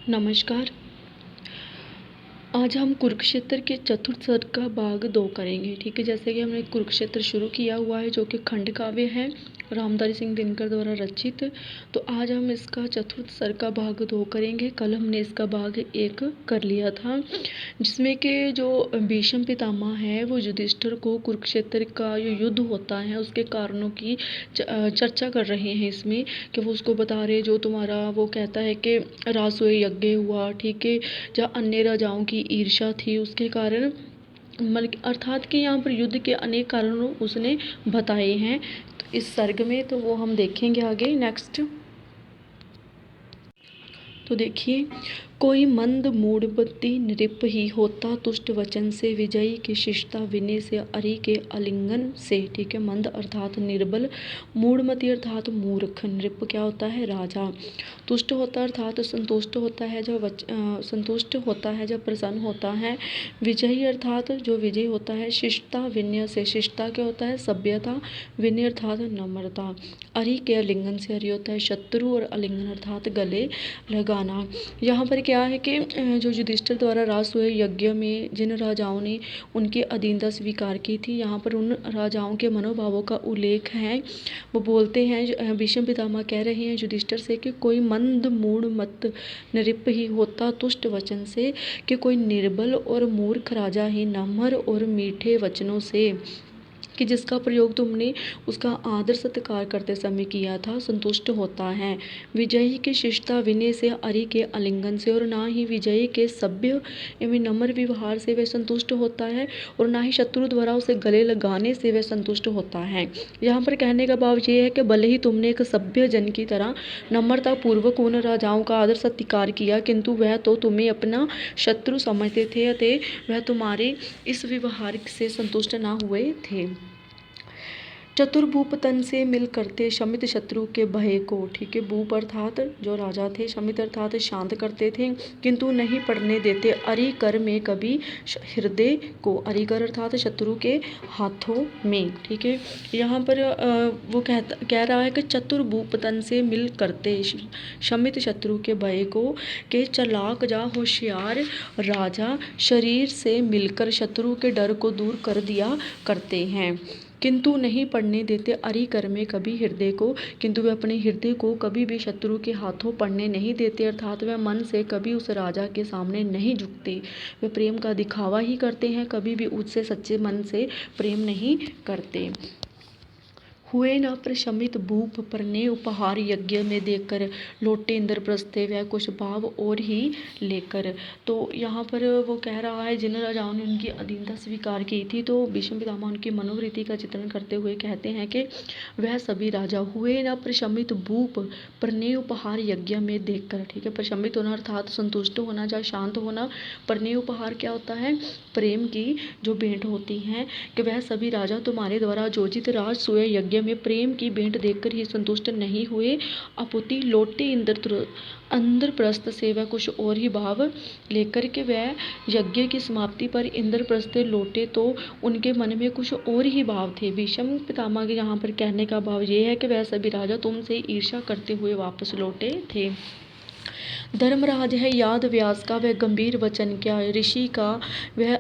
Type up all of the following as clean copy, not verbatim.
नमस्कार। आज हम कुरुक्षेत्र के चतुर्थ सर्ग का भाग 2 करेंगे। ठीक है, जैसे कि हमने कुरुक्षेत्र शुरू किया हुआ है जो कि खंड काव्य है रामधारी सिंह दिनकर द्वारा रचित। तो आज हम इसका चतुर्थ सर्ग का भाग 2 करेंगे। कल हमने इसका भाग 1 कर लिया था, जिसमें कि जो भीष्म पितामह है वो युधिष्ठिर को कुरुक्षेत्र का जो युद्ध होता है उसके कारणों की चर्चा कर रहे हैं इसमें, कि वो उसको बता रहे जो तुम्हारा वो कहता है कि रासोए यज्ञ हुआ, ठीक है, जहाँ अन्य राजाओं की ईर्ष्या थी उसके कारण अर्थात कि यहाँ पर युद्ध के अनेक कारणों उसने बताए हैं तो इस सर्ग में, तो वो हम देखेंगे आगे नेक्स्ट। तो देखिए, कोई मंद मूढ़मति नृप ही होता तुष्ट वचन से, विजयी की शिष्टता विनय से, अरि के आलिंगन से। ठीक है, मंद अर्थात निर्बल, मूढ़मति अर्थात मूर्ख, नृप क्या होता है राजा, तुष्ट होता अर्थात संतुष्ट होता है जब संतुष्ट होता है जब प्रसन्न होता है, विजयी अर्थात जो विजय होता है, शिष्टता विनय से, शिष्टता क्या होता है सभ्यता, विनय अर्थात नम्रता, अरि के आलिंगन से, अरि होता है शत्रु और आलिंगन अर्थात गले लगाना। यहाँ पर क्या है कि जो युधिष्ठिर द्वारा रासोए यज्ञ में जिन राजाओं ने उनकी अधीनता स्वीकार की थी, यहाँ पर उन राजाओं के मनोभावों का उल्लेख है। वो बोलते हैं, भीष्म पितामह कह रहे हैं युधिष्ठिर से कि कोई मंद मूढ़ मत नृप ही होता तुष्ट वचन से, कि कोई निर्बल और मूर्ख राजा ही नम्र और मीठे वचनों से, कि जिसका प्रयोग तुमने उसका आदर सत्कार करते समय किया था, संतुष्ट होता है। विजयी के शिष्टता विनय से, अरि के आलिंगन से, और ना ही विजयी के सभ्य एवं नम्र व्यवहार से वह संतुष्ट होता है, और ना ही शत्रु द्वारा उसे गले लगाने से वह संतुष्ट होता है। यहाँ पर कहने का भाव ये है कि भले ही तुमने एक सभ्य जन की तरह नम्रता पूर्वक उन राजाओं का आदर सत्कार किया, किंतु वह तो तुम्हें अपना शत्रु समझते थे, अतः वह तुम्हारे इस व्यवहार से संतुष्ट न हुए थे। चतुर्भूप तन से मिल करते शमित शत्रु के भय को। ठीक है, भूप अर्थात जो राजा थे, शमित अर्थात शांत करते थे, किंतु नहीं पड़ने देते अरि कर में कभी हृदय को, अरि कर अर्थात शत्रु के हाथों में। ठीक है, यहाँ पर वो कह रहा है कि चतुर्भूप तन से मिल करते शमित शत्रु के भय को, के चालाक जा होशियार राजा शरीर से मिलकर शत्रु के डर को दूर कर दिया करते हैं, किंतु नहीं पड़ने देते अरि कर में कभी हृदय को, किंतु वे अपने हृदय को कभी भी शत्रु के हाथों पड़ने नहीं देते, अर्थात वे मन से कभी उस राजा के सामने नहीं झुकते। वे प्रेम का दिखावा ही करते हैं, कभी भी उससे सच्चे मन से प्रेम नहीं करते। हुए न प्रशमित भूप परने उपहार यज्ञ में देकर, लौटे इंद्रप्रस्थे वह कुछ भाव और ही लेकर। तो यहाँ पर वो कह रहा है जिन राजाओं ने उनकी अधीनता स्वीकार की थी, तो भीष्म पितामह उनकी मनोवृत्ति का चित्रण करते हुए कहते हैं कि वह सभी राजा हुए न प्रशमित भूप परने उपहार यज्ञ में देखकर। ठीक है, प्रशमित होना अर्थात संतुष्ट होना या शांत होना, परने उपहार क्या होता है प्रेम की जो भेंट होती हैं, कि वह सभी राजा तुम्हारे द्वारा आयोजित राजसूय यज्ञ में प्रेम की भेंट देखकर ही संतुष्ट नहीं हुए, अपुति लौटे इंद्रप्रस्थ से वह कुछ और ही भाव लेकर के वह यज्ञ की समाप्ति पर इंद्रप्रस्थ लौटे, तो उनके मन में कुछ और ही भाव थे। भीष्म पितामह के यहाँ पर कहने का भाव ये है कि वह सभी राजा तुमसे ईर्ष्या करते हुए वापस लौटे थे। धर्मराज है याद व्यास का वह गंभीर वचन क्या, ऋषि का वह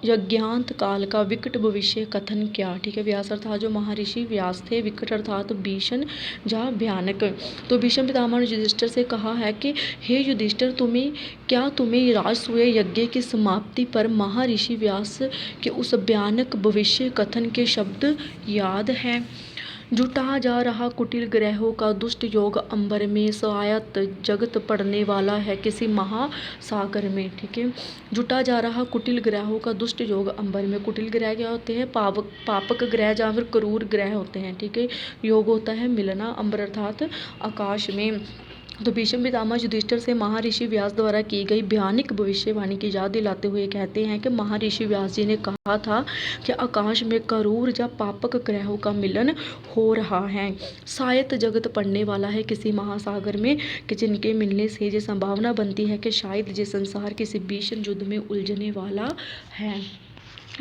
यज्ञांत काल का विकट भविष्य कथन क्या। ठीक है, व्यास अर्थात जो महर्षि व्यास थे, विकट अर्थात भीषण या भयानक। तो भीष्म पितामह ने युधिष्ठिर से कहा है कि हे युधिष्ठिर, तुम्हें राजसूय यज्ञ की समाप्ति पर महर्षि व्यास के उस भयानक भविष्य कथन के शब्द याद है। जुटा जा रहा कुटिल ग्रहों का दुष्ट योग अंबर में, स्वायत्त जगत पड़ने वाला है किसी महासागर में। ठीक है, जुटा जा रहा कुटिल ग्रहों का दुष्ट योग अंबर में। कुटिल ग्रह क्या होते हैं पापक ग्रह या फिर क्रूर ग्रह होते हैं। ठीक है, योग होता है मिलना, अंबर अर्थात आकाश में। तो भीष्म पितामह युधिष्ठिर से महर्षि व्यास द्वारा की गई भयानक भविष्यवाणी की याद दिलाते हुए कहते हैं कि महर्षि व्यास जी ने कहा था कि आकाश में क्रूर या पापक ग्रहों का मिलन हो रहा है, शायद जगत पड़ने वाला है किसी महासागर में, कि जिनके मिलने से ये संभावना बनती है कि शायद ये संसार किसी भीषण युद्ध में उलझने वाला है।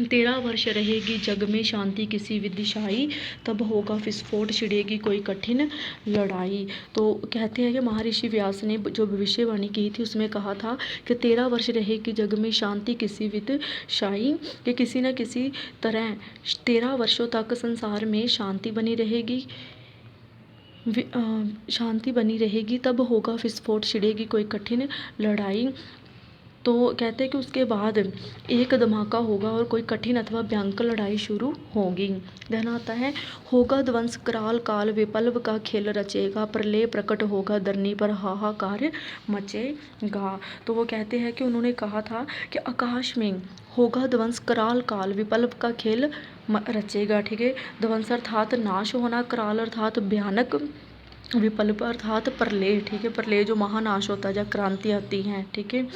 13 वर्ष रहेगी जग में शांति किसी विदिशाई, तब होगा विस्फोट छिड़ेगी कोई कठिन लड़ाई। तो कहते हैं कि महर्षि व्यास ने जो भविष्यवाणी की थी उसमें कहा था कि 13 वर्ष रहेगी जग में शांति किसी विदिशाई, कि किसी न किसी तरह 13 वर्षों तक संसार में शांति बनी रहेगी, शांति बनी रहेगी, तब होगा विस्फोट छिड़ेगी कोई कठिन लड़ाई। तो कहते हैं कि उसके बाद एक धमाका होगा और कोई कठिन अथवा भयंकर लड़ाई शुरू होगी। देन आता है होगा ध्वंस कराल काल विप्लव का खेल रचेगा, प्रलय प्रकट होगा धरनी पर हाहाकार मचेगा। तो वो कहते हैं कि उन्होंने कहा था कि आकाश में होगा ध्वंस कराल काल विप्लव का खेल रचेगा। ठीक है, ध्वंस अर्थात नाश होना, कराल अर्थात भयानक, विप्लव अर्थात प्रलय। ठीक है, प्रलय जो महानाश होता है जब क्रांति आती है। ठीक है,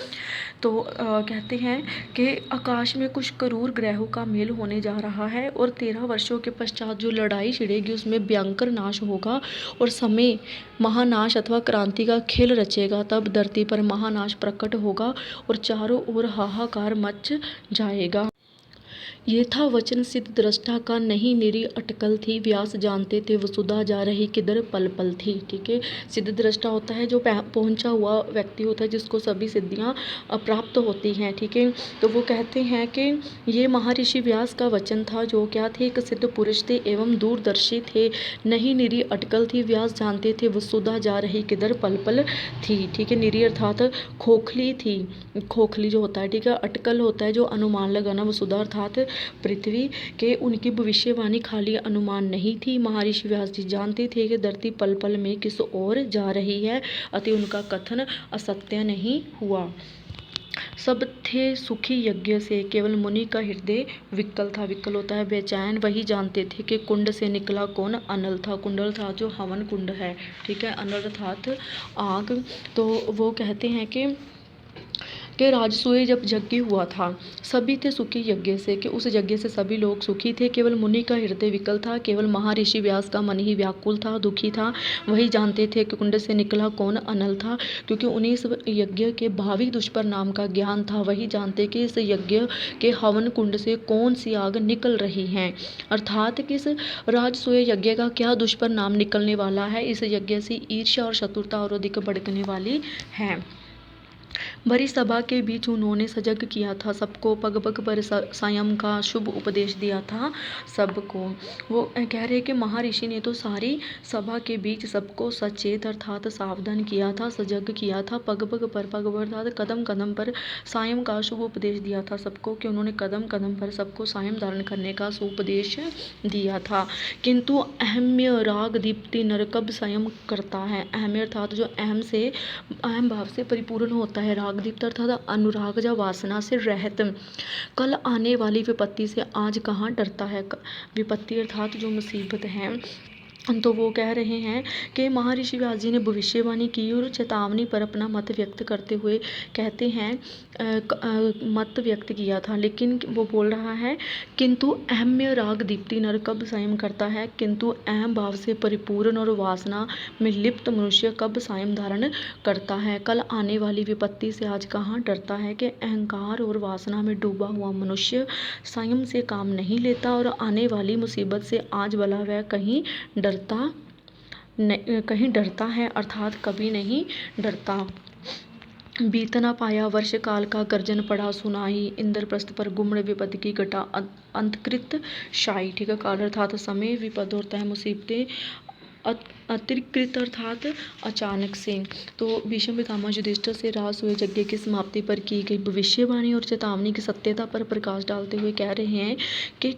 तो कहते हैं कि आकाश में कुछ करूर ग्रहों का मेल होने जा रहा है और 13 वर्षों के पश्चात जो लड़ाई छिड़ेगी उसमें भयंकर नाश होगा और समय महानाश अथवा क्रांति का खेल रचेगा। तब धरती पर महानाश प्रकट होगा और चारों ओर हाहाकार मच जाएगा। ये था वचन सिद्ध दृष्टा का, नहीं निरी अटकल थी, व्यास जानते थे वसुधा जा रही किधर पल पल थी। ठीक है, सिद्ध दृष्टा होता है जो पहुंचा हुआ व्यक्ति होता है जिसको सभी सिद्धियां प्राप्त होती हैं। ठीक है, तो वो कहते हैं कि ये महर्षि व्यास का वचन था जो क्या थे, एक सिद्ध पुरुष थे एवं दूरदर्शी थे, नहीं निरी अटकल थी, व्यास जानते थे वसुधा जा रही किधर पल पल थी। ठीक है, निरी अर्थात खोखली थी, खोखली जो होता है। ठीक है, अटकल होता है जो अनुमान लगाना, वसुधा अर्थात पृथ्वी के। उनकी भविष्यवाणी खाली अनुमान नहीं थी, महर्षि व्यास जी जानते थे कि धरती पल पल में किस ओर जा रही है, अतः उनका कथन असत्य नहीं हुआ। सब थे सुखी यज्ञ से, केवल मुनि का हृदय विकल था। विकल होता है बेचैन। वही जानते थे कि कुंड से निकला कौन अनल था। कुंड अर्थात जो हवन कुंड है। ठीक है, अनल अर्थात आग। तो वो कहते हैं कि राजसूय जब यज्ञ हुआ था सभी थे सुखी यज्ञ से, कि उस यज्ञ से सभी लोग सुखी थे, केवल मुनि का हृदय विकल था, केवल महर्षि व्यास का मन ही व्याकुल था, दुखी था। वही जानते थे कि कुंड से निकला कौन अनल था, क्योंकि उन्हें इस यज्ञ के भावी दुष्परिणाम का ज्ञान था। वही जानते कि इस यज्ञ के हवन कुंड से कौन सी आग निकल रही है, अर्थात कि इस राजसूय यज्ञ का क्या दुष्परिणाम निकलने वाला है। इस यज्ञ से ईर्ष्या और शत्रुता और अधिक भड़कने वाली है। भरी सभा के बीच उन्होंने सजग किया था सबको, पग पग पर संयम का शुभ उपदेश दिया था सबको। वो कह रहे कि महर्षि ने तो सारी सभा के बीच सबको सचेत अर्थात सावधान किया था, सजग किया था, पग पग पर, पग अर्थात कदम कदम पर, संयम का शुभ उपदेश दिया था सबको, कि उन्होंने कदम कदम पर सबको संयम धारण करने का उपदेश दिया था। किंतु अहम्य राग दीप्ति नर कब संयम करता है। अहम्य अर्थात जो अहम से, अहम भाव से परिपूर्ण होता है, राग दीप्त अर्थात अनुराग या वासना से रहित, कल आने वाली विपत्ति से आज कहाँ डरता है। विपत्ति अर्थात जो मुसीबत है। तो वो कह रहे हैं कि महर्षि व्यास जी ने भविष्यवाणी की और चेतावनी पर अपना मत व्यक्त करते हुए कहते हैं मत व्यक्त किया था, लेकिन वो बोल रहा है किंतु अहम्य राग दीप्ति नर कब संयम करता है, किंतु अहम भाव से परिपूर्ण और वासना में लिप्त मनुष्य कब संयम धारण करता है। कल आने वाली विपत्ति से आज कहाँ डरता है, कि अहंकार और वासना में डूबा हुआ मनुष्य संयम से काम नहीं लेता और आने वाली मुसीबत से आज भला वह कहीं डरता है, अर्थात कभी नहीं डरता। बीत न पाया वर्ष काल का गर्जन पड़ा सुनाई, इंद्रप्रस्थ पर गुम्र विपद की घटा अंतकृत शाही। ठीक है, काल अर्थात समय, विपद होता है मुसीबतें, अतिकृत अर्थात अचानक से। तो भीष्म पितामह युधिष्ठिर से राजसूय यज्ञ की समाप्ति पर की गई भविष्यवाणी और चेतावनी की सत्यता पर प्रकाश डालते हुए कह रहे हैं कि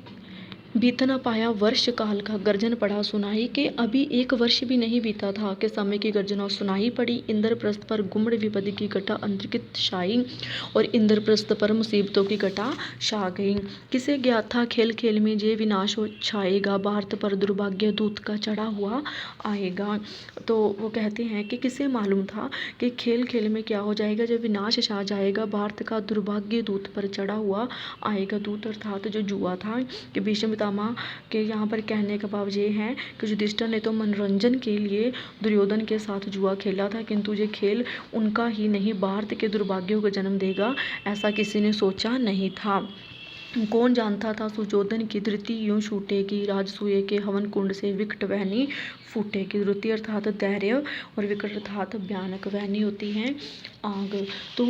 बीत न पाया वर्ष काल का गर्जन पड़ा सुनाई, कि अभी एक वर्ष भी नहीं बीता था कि समय की गर्जना सुनाई पड़ी। इंद्रप्रस्थ पर गुम्र विपद की घटा अंतर्कित छाई और इंद्रप्रस्थ पर मुसीबतों की घटा छा गई। किसे ज्ञात था खेल खेल में जे विनाश हो छाएगा, भारत पर दुर्भाग्य दूत का चढ़ा हुआ आएगा। तो वो कहते हैं कि किसे मालूम था कि खेल खेल में क्या हो जाएगा, जब विनाश छा जाएगा, भारत का दुर्भाग्य दूत पर चढ़ा हुआ आएगा। दूत अर्थात जो जुआ था, कि भीष्म पितामह के यहाँ पर कहने का भाव ये है कि युधिष्ठिर ने तो मनोरंजन के लिए दुर्योधन के साथ जुआ खेला था, किंतु ये खेल उनका ही नहीं भारत के दुर्भाग्यों को जन्म देगा, ऐसा किसी ने सोचा नहीं था। कौन जानता था सुजोधन की धृति यूं छूटेगी, राजसूय के हवन कुंड से विकट वहनी फूटेगी। धृति अर्थात धैर्य और विकट अर्थात भयानक, वहनी होती है आग। तो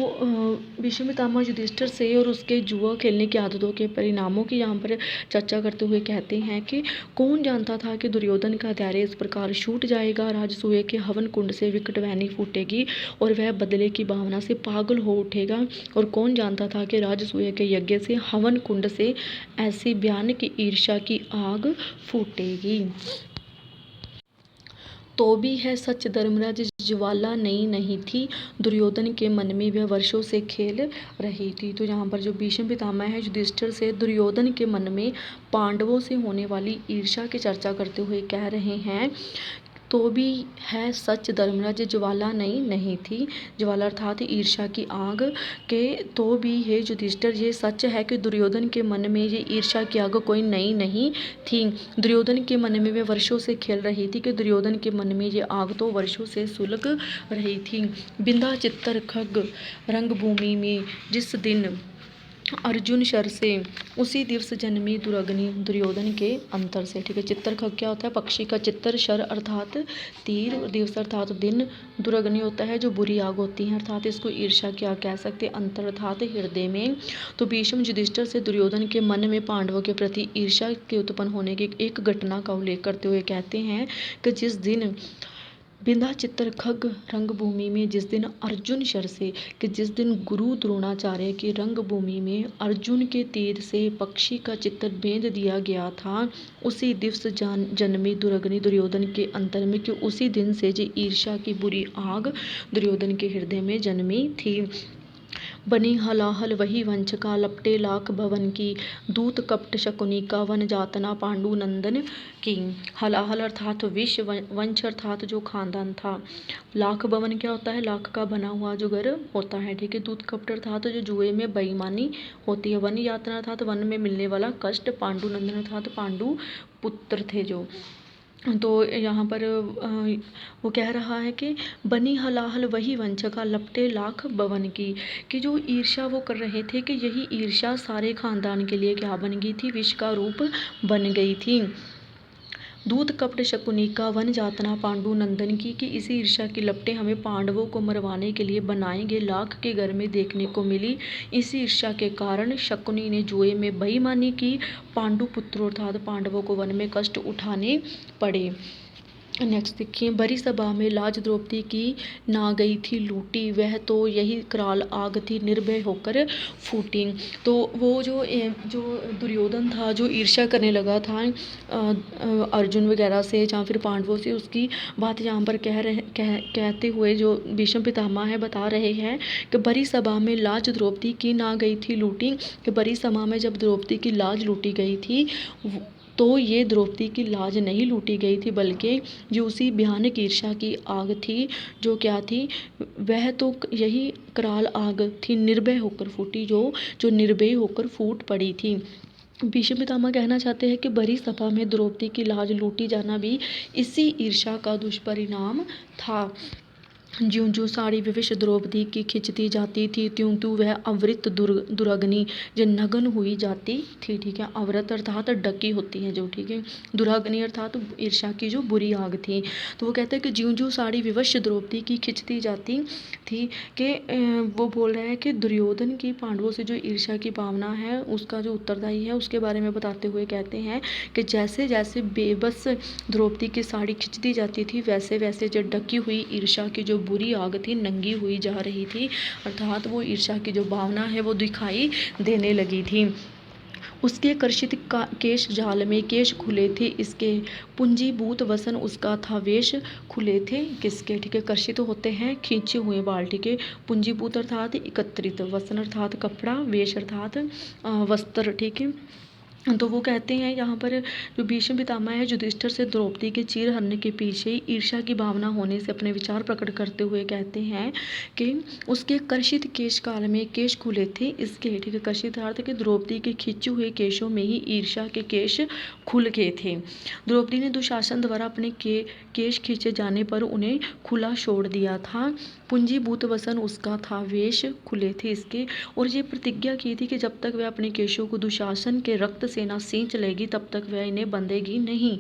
भीष्म पितामह युधिष्ठिर से और उसके जुआ खेलने की आदतों के परिणामों की यहाँ पर चर्चा करते हुए कहते हैं कि कौन जानता था कि दुर्योधन का धैर्य इस प्रकार छूट जाएगा, राजसूय के हवन कुंड से विकट वहनी फूटेगी और वह बदले की भावना से पागल हो उठेगा। और कौन जानता था कि राजसूय के यज्ञ से, हवन कुंड से ऐसी भयानक ईर्ष्या की आग फूटेगी। तो भी है सच धर्मराज, ज्वाला नई नहीं थी दुर्योधन के मन में, वह वर्षों से खेल रही थी। तो यहाँ पर जो भीष्म पितामह है युधिष्ठिर से दुर्योधन के मन में पांडवों से होने वाली ईर्ष्या की चर्चा करते हुए कह रहे हैं, तो भी है सच धर्मराज, ज्वाला नई नहीं थी। ज्वाला अर्थात ईर्ष्या की आग के, तो भी है युधिष्ठिर, ये सच है कि दुर्योधन के मन में ये ईर्ष्या की आग कोई नई नहीं थी। दुर्योधन के मन में वे वर्षों से खेल रही थी, कि दुर्योधन के मन में ये आग तो वर्षों से सुलग रही थी। बिंधा चित्तर खग रंगभूमि में जिस दिन अर्जुन शर से, उसी दिवस जन्मी दुर्गनि, दुर्योधन के अंतर से। ठीक है, चित्तर खग क्या होता है, पक्षी का चित्तर, शर अर्थात तीर, दिवस अर्थात दिन, दुर्गनि होता है जो बुरी आग होती है, अर्थात इसको ईर्ष्या की आग कह सकते हैं, अंतर अर्थात हृदय में। तो भीष्म युधिष्ठिर से दुर्योधन के मन में पांडवों के प्रति ईर्ष्या के उत्पन्न होने की एक घटना का उल्लेख करते हुए कहते हैं कि जिस दिन बिंधा चित्तर खग रंगभूमि में, जिस दिन अर्जुन शर से, कि जिस दिन गुरु द्रोणाचार्य की रंगभूमि में अर्जुन के तीर से पक्षी का चित्तर बेंध दिया गया था, उसी दिवस जन्मी दुर्गनि, दुर्योधन के अंतर में, कि उसी दिन से जो ईर्ष्या की बुरी आग दुर्योधन के हृदय में जन्मी थी। बनी हलाहल वही वंशका, लपटे लाख भवन की, दूत कपट शकुनी का, वन जातना पांडु नंदन की। हलाहल अर्थात विष, वंश अर्थात जो खानदान था, लाख भवन क्या होता है, लाख का बना हुआ जो घर होता है। ठीक है, दूत कपट अर्थात जो जुए में बेईमानी होती है, वन यातना अर्थात वन में मिलने वाला कष्ट, पांडु नंदन अर्थात पांडु पुत्र थे जो। तो यहाँ पर वो कह रहा है कि बनी हलाहल वही वंशका, लपटे लाख भवन की, कि जो ईर्ष्या वो कर रहे थे, कि यही ईर्ष्या सारे खानदान के लिए क्या बन गई थी, विष का रूप बन गई थी। दूत कपट शकुनी का, वन जातना पांडु नंदन की, कि इसी ईर्ष्या की लपटें हमें पांडवों को मरवाने के लिए बनाएंगे लाख के घर में देखने को मिली। इसी ईर्ष्या के कारण शकुनी ने जुए में बेईमानी की, पांडु पुत्रों अर्थात पांडवों को वन में कष्ट उठाने पड़े। नेक्स्ट देखिए, बड़ी सभा में लाज द्रौपदी की ना गई थी लूटी, वह तो यही कराल आग थी निर्भय होकर फूटी। तो वो जो दुर्योधन था, जो ईर्ष्या करने लगा था अर्जुन वगैरह से या फिर पांडवों से, उसकी बात यहाँ पर कहते हुए जो भीष्म पितामह है बता रहे हैं कि बड़ी सभा में लाज द्रौपदी की ना गई थी लूटी, कि बड़ी सभा में जब द्रौपदी की लाज लूटी गई थी, तो ये द्रौपदी की लाज नहीं लूटी गई थी, बल्कि जो उसी भयानक ईर्ष्या की आग थी, जो क्या थी, वह तो यही कराल आग थी, निर्भय होकर फूटी, जो निर्भय होकर फूट पड़ी थी। भीष्म पितामह कहना चाहते हैं कि बड़ी सभा में द्रौपदी की लाज लूटी जाना भी इसी ईर्ष्या का दुष्परिणाम था। ज्यों ज्यों साड़ी विविश द्रौपदी की खिंचती जाती थी, त्यों त्यों वह अवृत दुराग्नि जो नग्न हुई जाती थी। ठीक है, अवृत अर्थात ढकी होती है जो। ठीक है, दुराग्नि अर्थात ईर्ष्या की जो बुरी आग थी। तो वो कहते हैं कि ज्यों ज्यों साड़ी विवश द्रौपदी की खिंचती जाती थी, कि वो बोल रहे हैं कि दुर्योधन की पांडवों से जो ईर्ष्या की भावना है, उसका जो उत्तरदायी है, उसके बारे में बताते हुए कहते हैं कि जैसे जैसे बेबस द्रौपदी की साड़ी खिंचती जाती थी, वैसे वैसे जो ढकी हुई ईर्ष्या की जो बुरी आग थी नंगी हुई जा रही थी, अर्थात वो ईर्ष्या की जो भावना है वो दिखाई देने लगी थी। उसके कर्षित केश जाल में केश खुले थे इसके, पुंजीभूत वसन उसका था वेश खुले थे किसके। ठीक है, कर्षित होते हैं खींचे हुए बाल। ठीक है, पुंजीभूत अर्थात एकत्रित, वसन अर्थात कपड़ा, वेश अर्थात वस्त्र। ठीक है, तो वो कहते हैं यहाँ पर जो भीष्म पितामह है युधिष्ठिर से द्रौपदी के चीर हरण के पीछे ईर्ष्या की भावना होने से अपने विचार प्रकट करते हुए कहते हैं कि उसके कर्षित केश काल में केश खुले थे। इसके ठीक है, कर्षित अर्थ कि द्रौपदी के खींचे हुए केशों में ही ईर्ष्या के केश खुल गए थे। द्रौपदी ने दुशासन द्वारा अपने केश खींचे जाने पर उन्हें खुला छोड़ दिया था। पूंजीभूत वसन उसका था, वेश खुले थे इसके, और ये प्रतिज्ञा की थी कि जब तक वह अपने केशों को दुशासन के रक्त से न सींच लेगी तब तक वह इन्हें बंधेगी नहीं,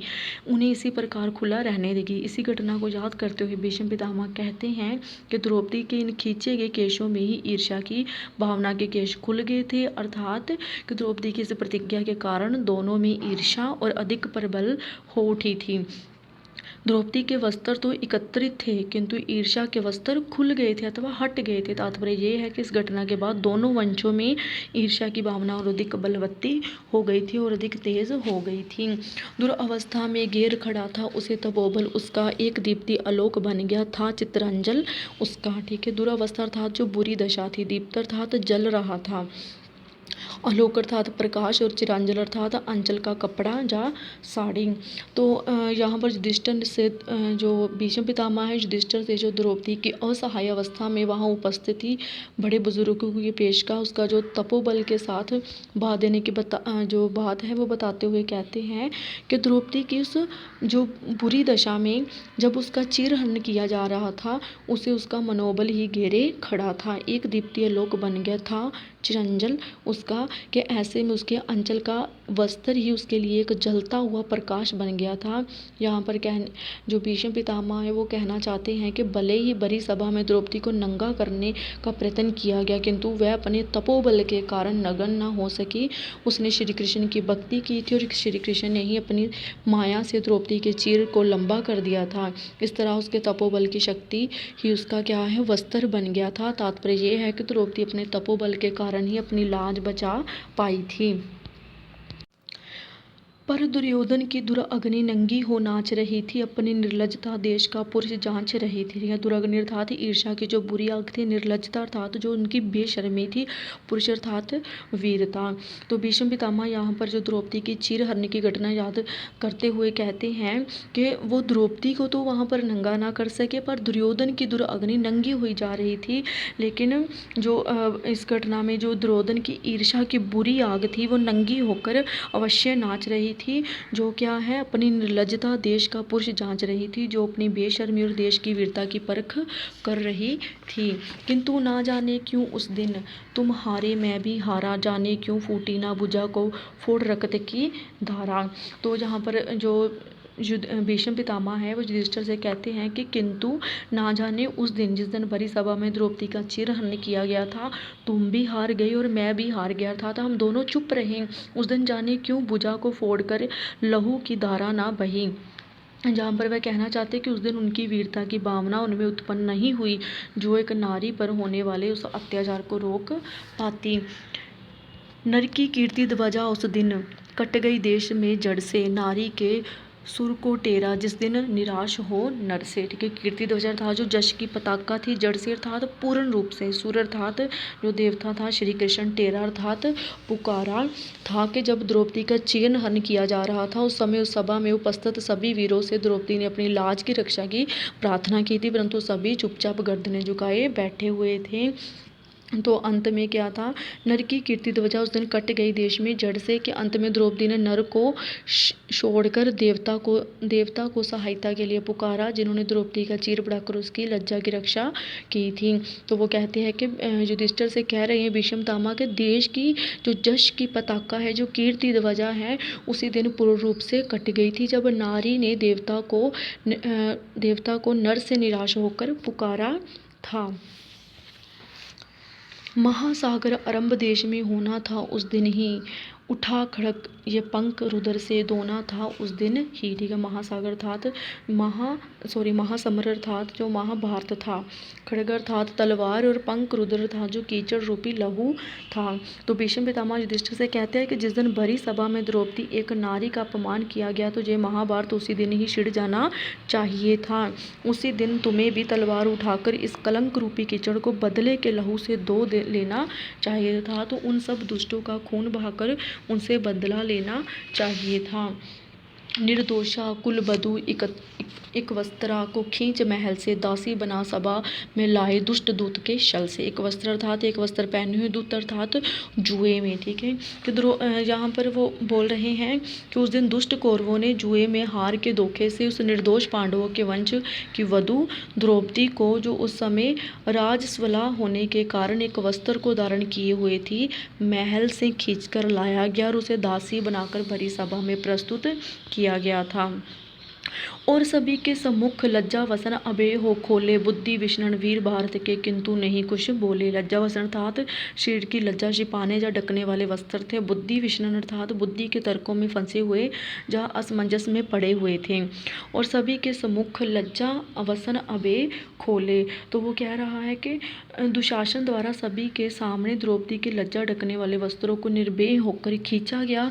उन्हें इसी प्रकार खुला रहने देगी। इसी घटना को याद करते हुए भीष्म पितामह कहते हैं कि द्रौपदी के इन खींचे गए केशों में ही ईर्ष्या की भावना के केश खुल गए थे, अर्थात कि द्रौपदी की इस प्रतिज्ञा के कारण दोनों में ईर्ष्या और अधिक प्रबल हो उठी थी। द्रौपदी के वस्त्र तो एकत्रित थे किंतु ईर्ष्या के वस्त्र खुल गए थे अथवा हट गए थे। तात्पर्य ये है कि इस घटना के बाद दोनों वंशों में ईर्ष्या की भावना और अधिक बलवत्ती हो गई थी और अधिक तेज हो गई थी। दुरावस्था में गेर खड़ा था, उसे तपोबल उसका एक दीप्ति आलोक बन गया था, चित्रांजल उसका, ठीक है। दुरावस्था अर्थात जो बुरी दशा थी, दीप्त अर्थात जल रहा था, आलोक अर्थात प्रकाश, और चिरांजल अर्थात अंचल का कपड़ा या साड़ी। तो यहाँ पर युधिष्ठिर से जो भीष्म पितामह है युधिष्ठिर से जो द्रौपदी की असहाय अवस्था में वहाँ उपस्थित थी बड़े बुजुर्गों की पेश का उसका जो तपोबल के साथ बात देने की जो बात है वो बताते हुए कहते हैं कि द्रौपदी की उस जो बुरी दशा में जब उसका चीरहरण किया जा रहा था उसे उसका मनोबल ही घेरे खड़ा था, एक दीप्तीय लोक बन गया था, चिरंजल उसका, कि ऐसे में उसके अंचल का वस्त्र ही उसके लिए एक जलता हुआ प्रकाश बन गया था। यहाँ पर जो भीष्म पितामह है वो कहना चाहते हैं कि भले ही बड़ी सभा में द्रौपदी को नंगा करने का प्रयत्न किया गया किंतु वह अपने तपोबल के कारण नग्न न हो सकी। उसने श्री कृष्ण की भक्ति की थी और श्री कृष्ण ने ही अपनी माया से द्रौपदी के चीर को लंबा कर दिया था। इस तरह उसके तपोबल की शक्ति ही उसका क्या है, वस्त्र बन गया था। तात्पर्य ये है कि द्रौपदी अपने तपोबल के कारण ही अपनी लाज बचा पाई थी। पर दुर्योधन की दुराग्नि नंगी हो नाच रही थी, अपनी निर्लजता देश का पुरुष जांच रही थी। यह दुराग्नि अर्थात ईर्ष्या की जो बुरी आग थी, निर्लजता अर्थात जो उनकी बेशर्मी थी, पुरुष अर्थात वीरता। तो भीष्म पितामह यहाँ पर जो द्रौपदी की चीरहरण की घटना याद करते हुए कहते हैं कि वो द्रौपदी को तो वहाँ पर नंगा ना कर सके पर दुर्योधन की दुराग्नि नंगी हुई जा रही थी। लेकिन जो इस घटना में जो दुर्योधन की ईर्ष्या की बुरी आग थी वो नंगी होकर अवश्य नाच रही थी, जो क्या है अपनी निर्लजता देश का पुरुष जांच रही थी, जो अपनी बेशर्मी और देश की वीरता की परख कर रही थी। किंतु ना जाने क्यों उस दिन तुम हारे मैं भी हारा, जाने क्यों फूटी ना भुजा को फोड़ रक्त की धारा। तो जहाँ पर जो भीष्म पितामह है वो युधिष्ठिर से कहते हैं कि किंतु ना जाने उस दिन जिस दिन भरी सभा में द्रौपदी का चीरहरण किया गया था तुम भी हार गई और मैं भी हार गया था, तो हम दोनों चुप रहे। उस दिन जाने क्यों भुजा को फोड़कर लहू की धारा ना बही। जहाँ पर वह कहना चाहते कि उस दिन उनकी वीरता की भावना उनमें उत्पन्न नहीं हुई जो एक नारी पर होने वाले उस अत्याचार को रोक पाती। नर की कीर्ति ध्वजा उस दिन कट गई देश में जड़ से, नारी के सुर को टेरा जिस दिन निराश हो नर से। ठीक है, कीर्ति ध्वजा अर्थात जो जश की पताका थी, जड़ से अर्थात पूर्ण रूप से, सुर अर्थात जो देवता था श्री कृष्ण, टेरा अर्थात पुकारा था कि जब द्रौपदी का चीरहरण किया जा रहा था उस समय उस सभा में उपस्थित सभी वीरों से द्रौपदी ने अपनी लाज की रक्षा की प्रार्थना की थी, परंतु सभी चुपचाप गर्दनें झुकाए बैठे हुए थे। तो अंत में क्या था, नर की कीर्ति ध्वजा उस दिन कट गई देश में जड़ से, कि अंत में द्रौपदी ने नर को छोड़कर देवता को सहायता के लिए पुकारा जिन्होंने द्रौपदी का चीर बढ़ाकर उसकी लज्जा की रक्षा की थी। तो वो कहते हैं कि युधिष्ठिर से कह रहे हैं भीष्म पितामह के देश की जो जश की पताका है, जो कीर्ति ध्वजा है, उसी दिन पूर्ण रूप से कट गई थी जब नारी ने देवता को नर से निराश होकर पुकारा था। महासागर अरंभ देश में होना था उस दिन ही, उठा खड़क ये पंख रुद्र से दोना था उस दिन ही। ठीक है, महासागर अर्थात महासमर अर्थात जो महाभारत था, खड़ग अर्थात तलवार और पंख रुद्र था जो कीचड़ रूपी लहू था। तो भीष्म पितामह युधिष्ठिर से कहते हैं कि जिस दिन भरी सभा में द्रौपदी एक नारी का अपमान किया गया तो ये महाभारत उसी दिन ही छिड़ जाना चाहिए था। उसी दिन तुम्हें भी तलवार उठाकर इस कलंक रूपी कीचड़ को बदले के लहू से धो लेना चाहिए था। तो उन सब दुष्टों का खून बहाकर उनसे बदला लेना चाहिए था। निर्दोषा कुलवधू एक वस्त्रा को खींच महल से दासी बना सभा में लाए दुष्ट दूत के शल से। एक वस्त्र अर्थात एक वस्त्र पहने हुए, दूत अर्थात जुए में, ठीक है। कि यहाँ पर वो बोल रहे हैं कि उस दिन दुष्ट कौरवों ने जुए में हार के धोखे से उस निर्दोष पांडवों के वंश की वधू द्रौपदी को, जो उस समय राजस्वला होने के कारण एक वस्त्र को धारण किए हुए थी, महल से खींचकर लाया गया और उसे दासी बनाकर भरी सभा में प्रस्तुत किया गया था। और सभी के सम्मुख लज्जावसन अभय हो खोले, बुद्धि विषण वीर भारत के किंतु नहीं कुछ बोले। लज्जावसन अर्थात शरीर की लज्जा छिपाने या ढकने वाले वस्त्र थे। बुद्धि विषण अर्थात बुद्धि के तर्कों में फंसे हुए, जहाँ असमंजस में पड़े हुए थे। और सभी के सम्मुख लज्जा अवसन अभय खोले, तो वो कह रहा है कि दुशासन द्वारा सभी के सामने द्रौपदी की लज्जा ढकने वाले वस्त्रों को निर्भय होकर खींचा गया।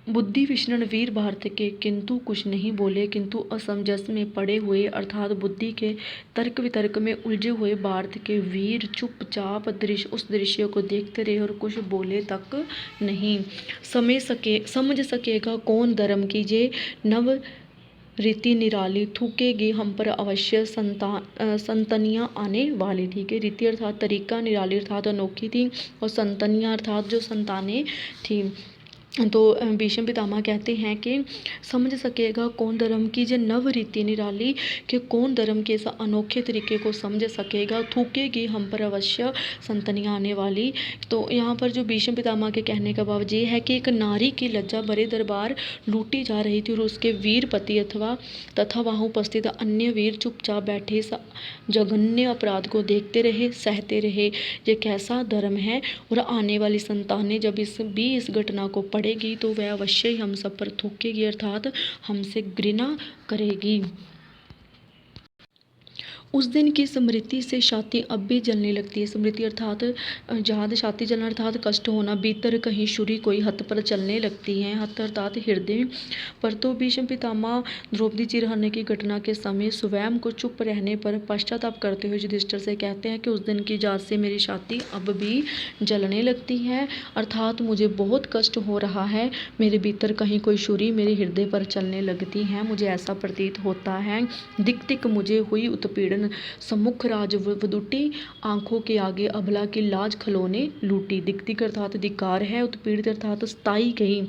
बुद्धि विषण वीर भारत के किंतु कुछ नहीं बोले, किंतु असमंजस में पड़े हुए अर्थात बुद्धि के तर्क वितर्क में उलझे हुए भारत के वीर चुपचाप उस दृश्य को देखते रहे और कुछ बोले तक नहीं। समझ सकेगा कौन धर्म की जे नव रीति निराली, थूकेगी हम पर अवश्य संतनियाँ आने वाली, ठीक है। रीति अर्थात तरीका, निराली अर्थात अनोखी थी, और संतनियाँ अर्थात जो संतानें थी। तो भीष्म पितामह कहते हैं कि समझ सकेगा कौन धर्म की जो नव रीति निराली, कि कौन धर्म के इस अनोखे तरीके को समझ सकेगा, थूकेगी हम पर अवश्य संतनियाँ आने वाली। तो यहाँ पर जो भीष्म पितामह के कहने का भाव ये है कि एक नारी की लज्जा बड़े दरबार लूटी जा रही थी और उसके वीर पति तथा वहाँ उपस्थित अन्य वीर चुपचाप बैठे जघन्य अपराध को देखते रहे, सहते रहे। ये कैसा धर्म है, और आने वाली संतानें जब इस घटना को पढ़ेगी तो वह अवश्य ही हम सब पर थूकेगी अर्थात हमसे घृणा करेगी। उस दिन की स्मृति से छाती अब भी जलने लगती है। स्मृति अर्थात याद, छाती जलना अर्थात कष्ट होना, भीतर कहीं छुरी कोई हथ पर चलने लगती है, हथ अर्थात हृदय पर। तो भीष्म पितामह द्रौपदी चिरहरण की घटना के समय स्वयं को चुप रहने पर पश्चाताप करते हुए युधिष्ठिर से कहते हैं कि उस दिन की याद से मेरी छाती अब भी जलने लगती है, अर्थात मुझे बहुत कष्ट हो रहा है, मेरे भीतर कहीं कोई छुरी मेरे हृदय पर चलने लगती है, मुझे ऐसा प्रतीत होता है। दिक दिक मुझे हुई उत्पीड़न, सम्मुख राजवधूटी आंखों के आगे अबला की लाज खलौने लूटी। दिक्तिक अर्थात धिक्कार है, उत्पीड़ित अर्थात स्थाई कही,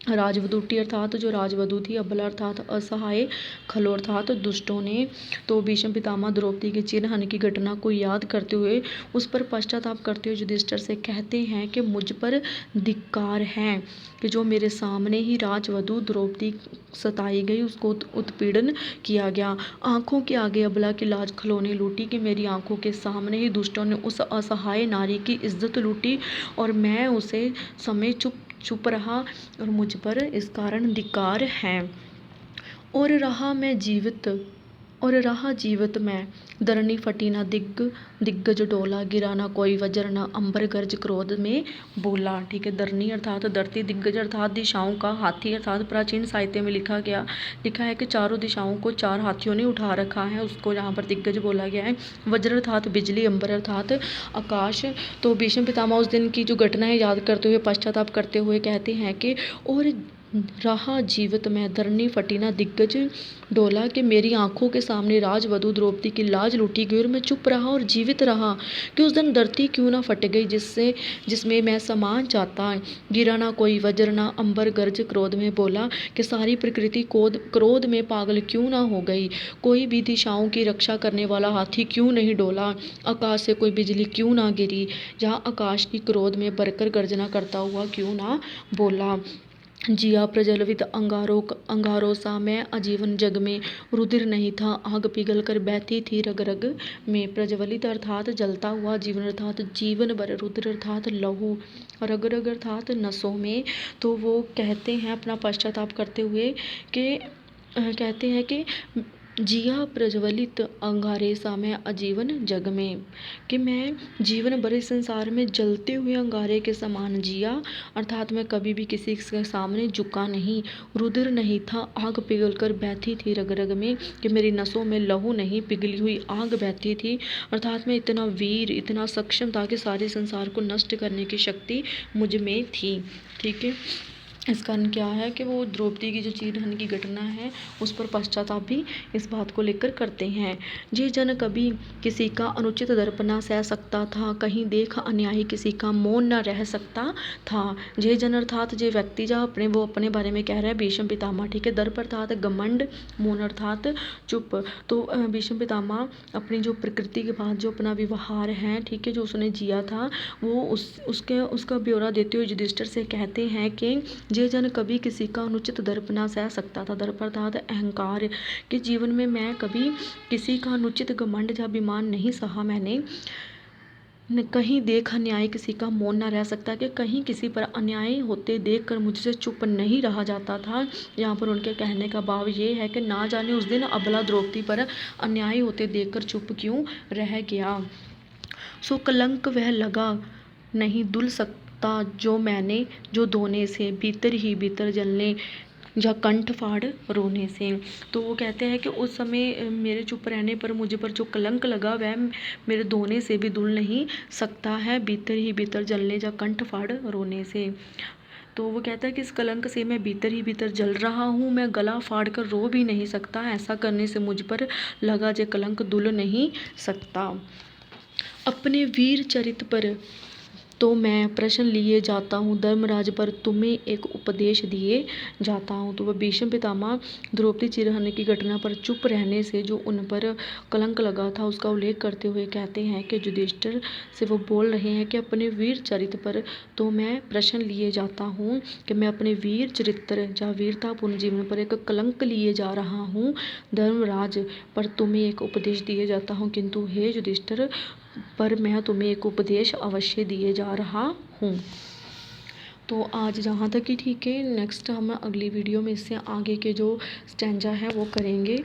राजवधूटी अर्थात जो राजवधू थी, अबला अर्थात असहाय, खलो अर्थात दुष्टों ने। तो भीष्म पितामह द्रौपदी के चिरहरण की घटना को याद करते हुए उस पर पश्चाताप करते हुए युधिष्ठिर से कहते हैं कि मुझ पर धिक्कार है कि जो मेरे सामने ही राजवधू द्रौपदी सताई गई, उसको उत्पीड़न किया गया। आंखों के आगे अबला की लाज खलौने लूटी, कि मेरी आंखों के सामने ही दुष्टों ने उस असहाय नारी की इज्जत लूटी और मैं उसे समय चुप रहा, और मुझ पर इस कारण धिक्कार है। और रहा जीवित मैं, धरणी फटी ना दिग्गज डोला, गिरा ना कोई वज्र ना अंबर गर्ज क्रोध में बोला, ठीक है। धरणी अर्थात धरती, दिग्गज अर्थात दिशाओं का, हाथी अर्थात प्राचीन साहित्य में लिखा है कि चारों दिशाओं को 4 हाथियों ने उठा रखा है, उसको यहाँ पर दिग्गज बोला गया है। वज्र अर्थात बिजली, अंबर अर्थात आकाश। तो भीष्म पितामह उस दिन की जो घटना है याद करते हुए पश्चाताप करते हुए कहते हैं कि और रहा जीवित मैं, धरणी फटी ना दिग्गज डोला, कि मेरी आंखों के सामने राजवधू द्रौपदी की लाज लूटी गई और मैं चुप रहा और जीवित रहा, कि उस दिन धरती क्यों ना फट गई जिसमें मैं समा जाता। गिरा ना कोई वज्र ना अंबर गर्ज क्रोध में बोला, कि सारी प्रकृति क्रोध में पागल क्यों ना हो गई, कोई भी दिशाओं की रक्षा करने वाला हाथी क्यों नहीं डोला, आकाश से कोई बिजली क्यों ना गिरी, जहाँ आकाश की क्रोध में भरकर गर्जना करता हुआ क्यों ना बोला। जिया प्रज्वलित अंगारों सा मैं आजीवन जग में, रुधिर नहीं था आग पिघल कर बहती थी रग रग में। प्रज्वलित अर्थात जलता हुआ, जीवन अर्थात जीवन भर, रुधिर अर्थात लहू, रग रग अर्थात नसों में। तो वो कहते हैं अपना पश्चाताप करते हुए कि कहते हैं कि जिया प्रज्वलित अंगारे सा मैं आजीवन जग में, कि मैं जीवन भर इस संसार में जलते हुए अंगारे के समान जिया, अर्थात मैं कभी भी किसी के सामने झुका नहीं, रुधिर नहीं था, आग पिघल कर बहती थी रग रग में, कि मेरी नसों में लहू नहीं, पिघली हुई आग बहती थी, अर्थात मैं इतना वीर, इतना सक्षम था कि सारे संसार को नष्ट करने की शक्ति मुझ में थी। ठीक है, इस कारण क्या है कि वो द्रौपदी की जो चीरहरण की घटना है उस पर पश्चाताप भी इस बात को लेकर करते हैं। जे जन कभी किसी का अनुचित दर्प न सह सकता था, कहीं देख अन्यायी किसी का मौन न रह सकता था। जे जन अर्थात जे व्यक्ति जहाँ वो अपने बारे में कह रहे हैं भीष्म पितामह। ठीक है, दर्प अर्थात घमंड, मौन अर्थात चुप। तो भीष्म पितामह अपनी जो प्रकृति के बाद जो अपना व्यवहार है, ठीक है, जो उसने जिया था, वो उसका ब्यौरा देते हुए युधिष्ठिर से कहते हैं कि जे जन कभी किसी का अनुचित दर्प ना सह सकता था, दर्प अर्थात अहंकार, कि जीवन में मैं कभी किसी का अनुचित घमंड या अभिमान नहीं सहा मैंने, कहीं देख अन्याय किसी का मौन ना रह सकता, कि कहीं किसी पर अन्याय होते देखकर मुझसे चुप नहीं रहा जाता था। यहाँ पर उनके कहने का भाव ये है कि ना जाने उस दिन अबला द्रौपदी पर अन्याय होते देखकर चुप क्यों रह गया। सो कलंक वह लगा नहीं धुल सकता जो मैंने, जो धोने से भीतर ही भीतर जलने या कंठ फाड़ रोने से। तो वो कहते हैं कि उस समय मेरे चुप रहने पर मुझ पर जो कलंक लगा वह मेरे धोने से भी धुल नहीं सकता है, भीतर ही भीतर जलने या कंठ फाड़ रोने से। तो वो कहता है कि इस कलंक से मैं भीतर ही भीतर जल रहा हूँ, मैं गला फाड़ कर रो भी नहीं सकता, ऐसा करने से मुझ पर लगा जे कलंक धुल नहीं सकता। अपने वीर चरित पर तो मैं प्रश्न लिए जाता हूँ, धर्मराज पर तुम्हें एक उपदेश दिए जाता हूँ। तो वह भीष्म पितामह द्रौपदी चिरहरण की घटना पर चुप रहने से जो उन पर कलंक लगा था उसका उल्लेख करते हुए कहते हैं कि युधिष्ठिर से वो बोल रहे हैं कि अपने वीर चरित्र पर तो मैं प्रश्न लिए जाता हूँ, कि मैं अपने वीर चरित्र या वीरतापूर्ण जीवन पर एक कलंक लिए जा रहा हूँ। धर्मराज पर तुम्हें एक उपदेश दिए जाता हूँ, किंतु हे युधिष्ठिर पर मैं तुम्हें एक उपदेश अवश्य दिए जा रहा हूँ। तो आज जहाँ तक ही ठीक है, नेक्स्ट हम अगली वीडियो में इससे आगे के जो स्टैंजा है वो करेंगे।